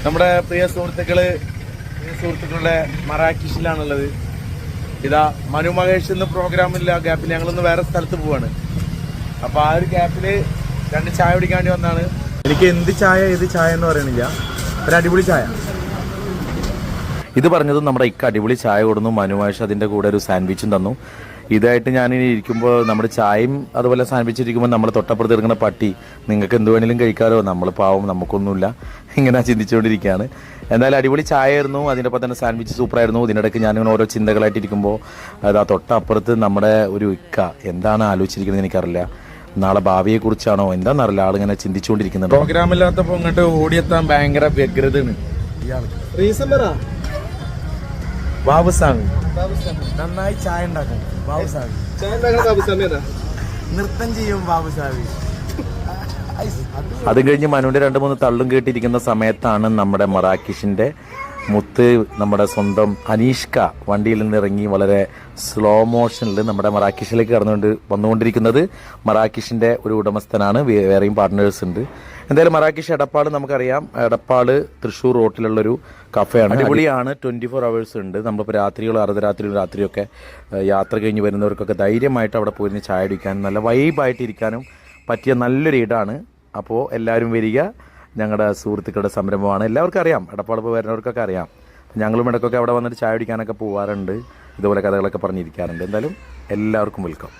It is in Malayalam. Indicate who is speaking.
Speaker 1: നമ്മുടെ പ്രിയ സുഹൃത്തുക്കളുടെ മറാക്കിഷിലാണുള്ളത്. ഇതാ മനു മഹേഷ് എന്ന പ്രോഗ്രാമില്ല ഗ്യാപ്പിൽ ഞങ്ങളൊന്ന് വേറെ സ്ഥലത്ത് പോവാണ്. അപ്പൊ ആ ഒരു ഗ്യാപ്പില് 2 ചായ കുടിക്കാണ്ടി വന്നാണ്. എനിക്ക് എന്ത് ചായ ഏത് ചായ എന്ന് പറയണില്ല, ഒരു അടിപൊളി ചായ. ഇത് പറഞ്ഞതും നമ്മുടെ അടിപൊളി ചായ കൊടുന്നു. മനു മഹേഷ് അതിന്റെ കൂടെ ഒരു സാൻഡ്വിച്ചും തന്നു. ഇതായിട്ട് ഞാനിനി ഇരിക്കുമ്പോൾ നമ്മുടെ ചായയും അതുപോലെ സാൻഡ്വിച്ച് ഇരിക്കുമ്പോൾ നമ്മുടെ തൊട്ടപ്പുറത്ത് എടുക്കുന്ന പട്ടി നിങ്ങൾക്ക് എന്ത് വേണേലും കഴിക്കാമല്ലോ, നമ്മൾ പാവം നമുക്കൊന്നുമില്ല, ഇങ്ങനെ ചിന്തിച്ചുകൊണ്ടിരിക്കുകയാണ്. എന്തായാലും അടിപൊളി ചായ ആയിരുന്നു. അതിൻ്റെ ഒപ്പം തന്നെ സാൻഡ്വിച്ച് സൂപ്പറായിരുന്നു. ഇതിനിടയ്ക്ക് ഞാനിങ്ങനെ ഓരോ ചിന്തകളായിട്ടിരിക്കുമ്പോൾ അതാ തൊട്ടപ്പുറത്ത് നമ്മുടെ ഒരു എന്താണ് ആലോചിച്ചിരിക്കുന്നത് എനിക്കറിയില്ല. നാളെ ഭാവിയെക്കുറിച്ചാണോ എന്താണെന്നറിയില്ല, ആളിങ്ങനെ ചിന്തിച്ചുകൊണ്ടിരിക്കുന്നുണ്ട്. പ്രോഗ്രാമില്ലാത്തപ്പോൾ ഇങ്ങോട്ട് ഓടിയെത്താൻ ഭയങ്കര വ്യഗ്രതയാണ് ഇയാൾക്ക്. ബാബുസ്വാമി നന്നായി ചായ ഉണ്ടാക്കും. ബാബുസ്വാമി നൃത്തം ചെയ്യും. ബാബുസ്വാമി അത് കഴിഞ്ഞ് മനുവിന്റെ 2-3 തള്ളും കേട്ടിരിക്കുന്ന സമയത്താണ് നമ്മുടെ മറാക്കിഷിന്റെ മുത്ത്, നമ്മുടെ സ്വന്തം അനീഷ്ക വണ്ടിയിൽ നിന്ന് ഇറങ്ങി വളരെ സ്ലോ മോഷനിൽ നമ്മുടെ മറാക്കിഷിലേക്ക് വന്നുകൊണ്ടിരിക്കുന്നത്. മറാക്കിഷിന്റെ ഒരു ഉടമസ്ഥനാണ്, വേറെയും പാർട്ട്നേഴ്സ് ഉണ്ട്. എന്തായാലും മറാക്കിഷ് എടപ്പാൾ നമുക്കറിയാം. എടപ്പാള് തൃശ്ശൂർ റോട്ടിലുള്ളൊരു കഫേയാണ്, അടിപൊളിയാണ്. 24 hours ഉണ്ട്. നമ്മളിപ്പോൾ രാത്രികളോ അർദ്ധരാത്രിയിലും രാത്രിയൊക്കെ യാത്ര കഴിഞ്ഞ് വരുന്നവർക്കൊക്കെ ധൈര്യമായിട്ട് അവിടെ പോയിരുന്ന് ചായ അടിക്കാനും നല്ല വൈബായിട്ടിരിക്കാനും പറ്റിയ നല്ലൊരു ഇടാണ്. അപ്പോൾ എല്ലാവരും വരിക. ഞങ്ങളുടെ സുഹൃത്തുക്കളുടെ സംരംഭമാണ്. എല്ലാവർക്കും അറിയാം, എടപ്പാൾ വരുന്നവർക്കൊക്കെ അറിയാം. ഞങ്ങളും ഇടയ്ക്കൊക്കെ അവിടെ വന്നിട്ട് ചായ അടിക്കാനൊക്കെ പോകാറുണ്ട്, ഇതുപോലെ കഥകളൊക്കെ പറഞ്ഞിരിക്കാറുണ്ട്. എന്തായാലും എല്ലാവർക്കും വെൽക്കം.